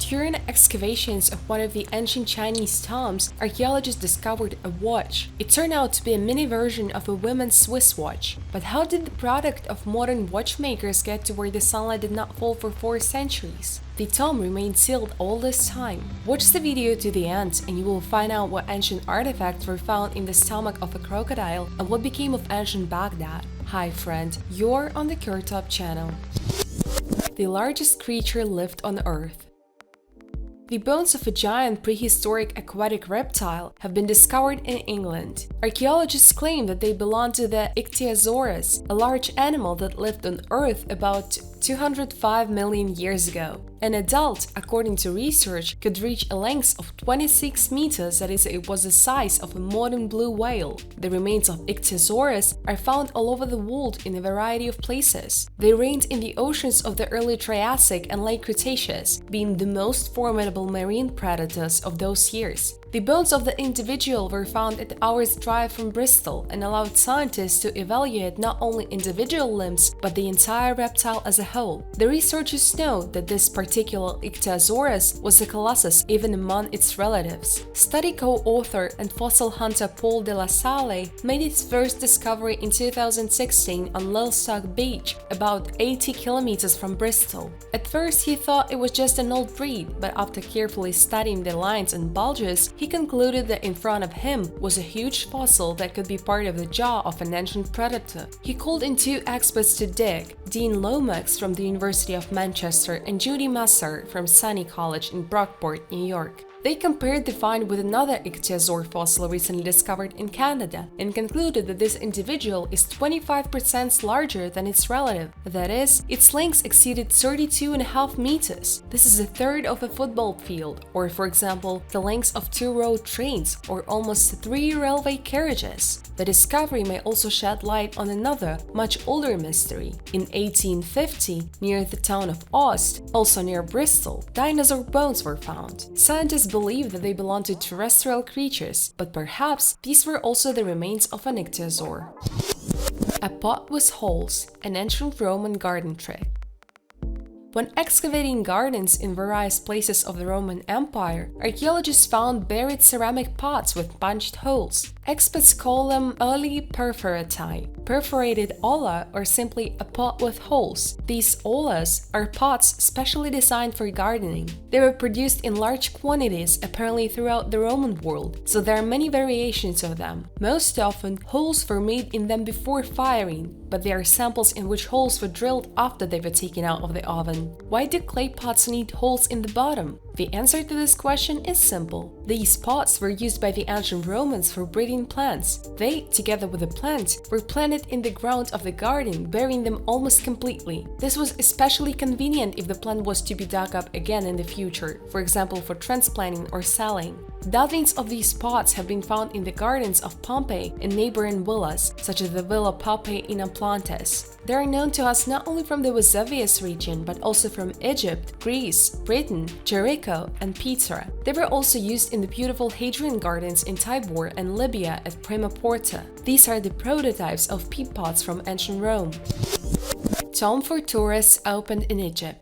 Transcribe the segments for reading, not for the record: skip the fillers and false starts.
During excavations of one of the ancient Chinese tombs, archaeologists discovered a watch. It turned out to be a mini version of a women's Swiss watch. But how did the product of modern watchmakers get to where the sunlight did not fall for 4 centuries? The tomb remained sealed all this time. Watch the video to the end and you will find out what ancient artifacts were found in the stomach of a crocodile and what became of ancient Baghdad. Hi friend, you're on the KirTop channel. The largest creature lived on Earth. The bones of a giant prehistoric aquatic reptile have been discovered in England. Archaeologists claim that they belong to the Ichthyosaurus, a large animal that lived on Earth about 205 million years ago. An adult, according to research, could reach a length of 26 meters, that is, it was the size of a modern blue whale. The remains of Ichthyosaurus are found all over the world in a variety of places. They reigned in the oceans of the early Triassic and late Cretaceous, being the most formidable marine predators of those years. The bones of the individual were found at hours' drive from Bristol and allowed scientists to evaluate not only individual limbs but the entire reptile as a whole. The researchers know that this particular Ichthyosaurus was a colossus even among its relatives. Study co-author and fossil hunter Paul de la Salle made his first discovery in 2016 on Lowestoft Beach, about 80 kilometers from Bristol. At first he thought it was just an old breed, but after carefully studying the lines and bulges, he concluded that in front of him was a huge fossil that could be part of the jaw of an ancient predator. He called in 2 experts to dig, Dean Lomax from the University of Manchester and Judy Massar from SUNY College in Brockport, New York. They compared the find with another ichthyosaur fossil recently discovered in Canada and concluded that this individual is 25% larger than its relative. That is, its length exceeded 32.5 meters. This is a third of a football field, or for example, the length of 2 road trains, or almost 3 railway carriages. The discovery may also shed light on another, much older mystery. In 1850, near the town of Ost, also near Bristol, dinosaur bones were found. Scientists believe that they belong to terrestrial creatures, but perhaps these were also the remains of an ichthyosaur. A pot with holes, an ancient Roman garden trick. When excavating gardens in various places of the Roman Empire, archaeologists found buried ceramic pots with punched holes. Experts call them oli perforati, perforated olla, or simply a pot with holes. These ollas are pots specially designed for gardening. They were produced in large quantities, apparently throughout the Roman world, so there are many variations of them. Most often, holes were made in them before firing, but there are samples in which holes were drilled after they were taken out of the oven. Why do clay pots need holes in the bottom? The answer to this question is simple. These pots were used by the ancient Romans for breeding plants. They, together with the plant, were planted in the ground of the garden, burying them almost completely. This was especially convenient if the plant was to be dug up again in the future, for example for transplanting or selling. Dozens of these pots have been found in the gardens of Pompeii and neighboring villas, such as the Villa Pompeii in Atlantis. They are known to us not only from the Vesuvius region, but also from Egypt, Greece, Britain, Jericho, and Petra. They were also used in the beautiful Hadrian Gardens in Tibur and Libya at Prima Porta. These are the prototypes of peat pots from ancient Rome. Tomb for tourists opened in Egypt.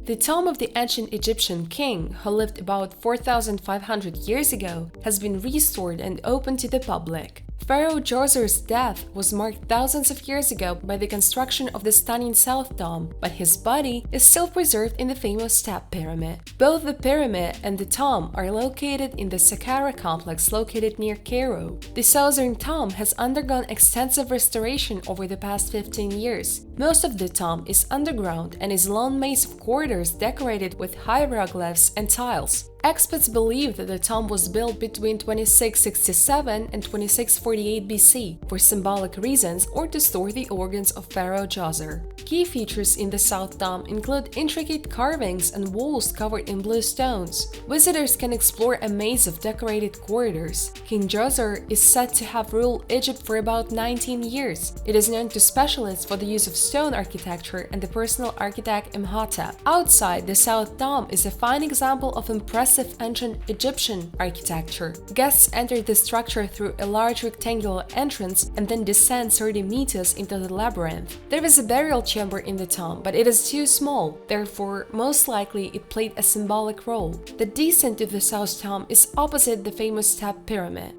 The tomb of the ancient Egyptian king, who lived about 4,500 years ago, has been restored and opened to the public. Pharaoh Djoser's death was marked thousands of years ago by the construction of the stunning South Dome, but his body is still preserved in the famous Step Pyramid. Both the pyramid and the tomb are located in the Saqqara complex located near Cairo. The southern tomb has undergone extensive restoration over the past 15 years. Most of the tomb is underground and is a long maze of corridors decorated with hieroglyphs and tiles. Experts believe that the tomb was built between 2667 and 2648 BC for symbolic reasons or to store the organs of Pharaoh Djoser. Key features in the South Dome include intricate carvings and walls covered in blue stones. Visitors can explore a maze of decorated corridors. King Djoser is said to have ruled Egypt for about 19 years. It is known to specialists for the use of stone architecture and the personal architect Imhotep. Outside, the South Dome is a fine example of impressive ancient Egyptian architecture. Guests enter the structure through a large rectangular entrance and then descend 30 meters into the labyrinth. There is a burial chamber in the tomb, but it is too small, therefore most likely it played a symbolic role. The descent to the South Dome is opposite the famous Step Pyramid.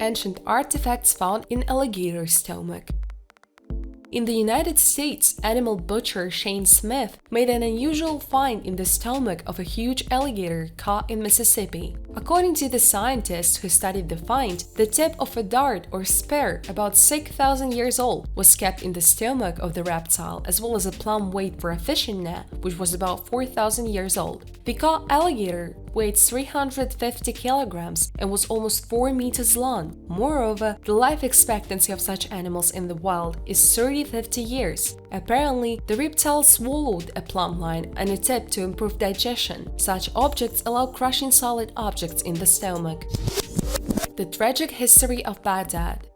Ancient artifacts found in alligator stomach. In the United States, animal butcher Shane Smith made an unusual find in the stomach of a huge alligator caught in Mississippi. According to the scientists who studied the find, the tip of a dart or spear about 6,000 years old was kept in the stomach of the reptile, as well as a plumb weight for a fishing net, which was about 4,000 years old. The caught alligator weighed 350 kilograms and was almost 4 meters long. Moreover, the life expectancy of such animals in the wild is 30-50 years. Apparently, the reptile swallowed a plumb line and a tip to improve digestion. Such objects allow crushing solid objects in the stomach. The tragic history of Baghdad.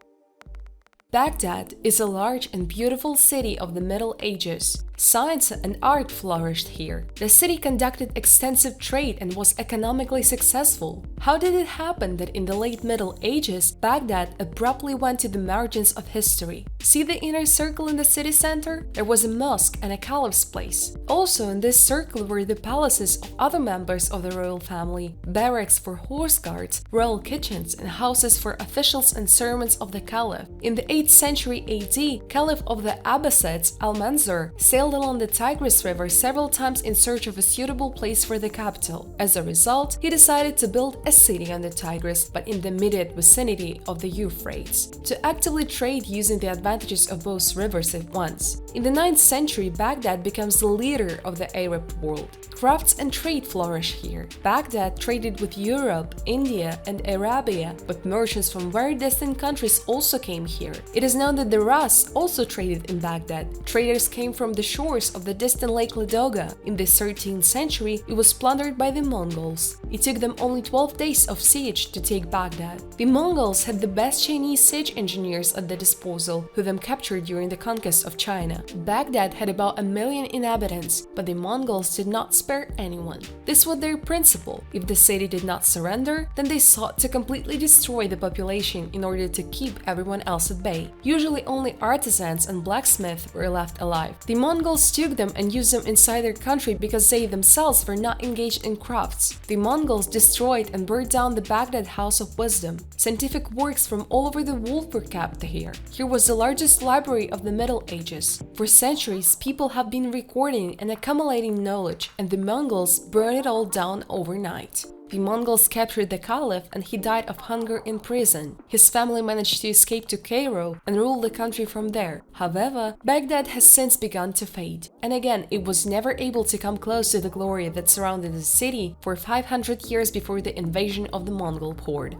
Baghdad is a large and beautiful city of the Middle Ages. Science and art flourished here. The city conducted extensive trade and was economically successful. How did it happen that in the late Middle Ages, Baghdad abruptly went to the margins of history? See the inner circle in the city center? There was a mosque and a caliph's place. Also in this circle were the palaces of other members of the royal family, barracks for horse guards, royal kitchens, and houses for officials and servants of the caliph. In the 8th century AD, Caliph of the Abbasids, Al-Mansur, sailed along the Tigris River several times in search of a suitable place for the capital. As a result, he decided to build a city on the Tigris, but in the immediate vicinity of the Euphrates, to actively trade using the advantages of both rivers at once. In the 9th century, Baghdad becomes the leader of the Arab world. Crafts and trade flourish here. Baghdad traded with Europe, India, and Arabia, but merchants from very distant countries also came here. It is known that the Ras also traded in Baghdad. Traders came from the shores of the distant Lake Ladoga. In the 13th century, it was plundered by the Mongols. It took them only 12 days of siege to take Baghdad. The Mongols had the best Chinese siege engineers at their disposal, who them captured during the conquest of China. Baghdad had about 1 million inhabitants, but the Mongols did not spare anyone. This was their principle. If the city did not surrender, then they sought to completely destroy the population in order to keep everyone else at bay. Usually only artisans and blacksmiths were left alive. The Mongols took them and used them inside their country because they themselves were not engaged in crafts. The Mongols destroyed and burned down the Baghdad House of Wisdom. Scientific works from all over the world were kept here. Here was the largest library of the Middle Ages. For centuries, people have been recording and accumulating knowledge, and the Mongols burned it all down overnight. The Mongols captured the Caliph and he died of hunger in prison. His family managed to escape to Cairo and rule the country from there. However, Baghdad has since begun to fade. And again, it was never able to come close to the glory that surrounded the city for 500 years before the invasion of the Mongol horde.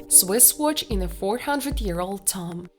Swiss watch in a 400-year-old tomb.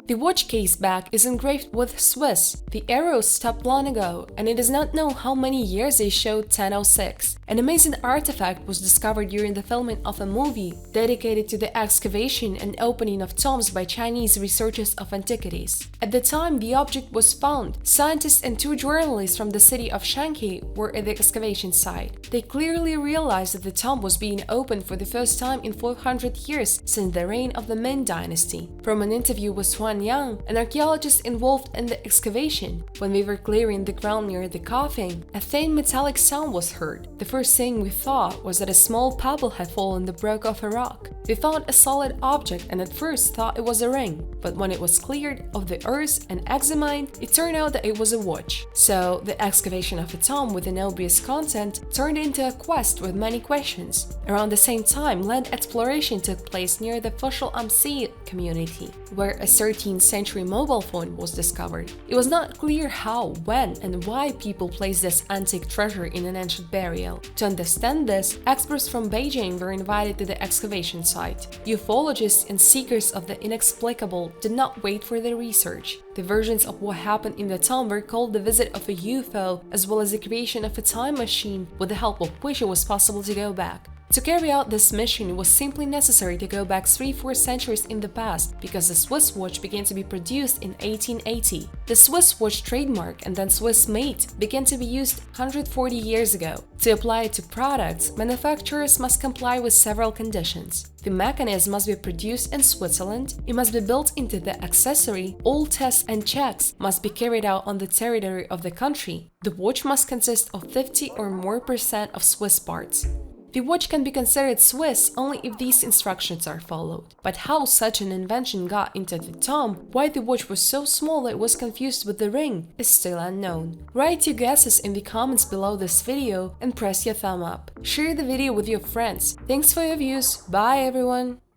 The watch case back is engraved with Swiss. The arrows stopped long ago, and it is not known how many years they showed 1006. An amazing artifact was discovered during the filming of a movie dedicated to the excavation and opening of tombs by Chinese researchers of antiquities. At the time the object was found, scientists and 2 journalists from the city of Shanghai were at the excavation site. They clearly realized that the tomb was being opened for the first time in 400 years since the reign of the Ming dynasty. From an interview with Yang, an archaeologist involved in the excavation. When we were clearing the ground near the coffin, a thin metallic sound was heard. The first thing we thought was that a small pebble had fallen and broke off a rock. We found a solid object and at first thought it was a ring, but when it was cleared of the earth and examined, it turned out that it was a watch. So the excavation of a tomb with an obvious content turned into a quest with many questions. Around the same time, land exploration took place near the Fushal Amsi community, where a 13th century mobile phone was discovered. It was not clear how, when, and why people placed this antique treasure in an ancient burial. To understand this, experts from Beijing were invited to the excavation site. Ufologists and seekers of the inexplicable did not wait for their research. The versions of what happened in the tomb were called the visit of a UFO, as well as the creation of a time machine, with the help of which it was possible to go back. To carry out this mission, it was simply necessary to go back 3-4 centuries in the past, because the Swiss watch began to be produced in 1880. The Swiss watch trademark and then Swiss made began to be used 140 years ago. To apply it to products, manufacturers must comply with several conditions. The mechanism must be produced in Switzerland, it must be built into the accessory, all tests and checks must be carried out on the territory of the country. The watch must consist of 50% or more of Swiss parts. The watch can be considered Swiss only if these instructions are followed. But how such an invention got into the tomb, why the watch was so small that it was confused with the ring, is still unknown. Write your guesses in the comments below this video and press your thumb up. Share the video with your friends. Thanks for your views. Bye everyone!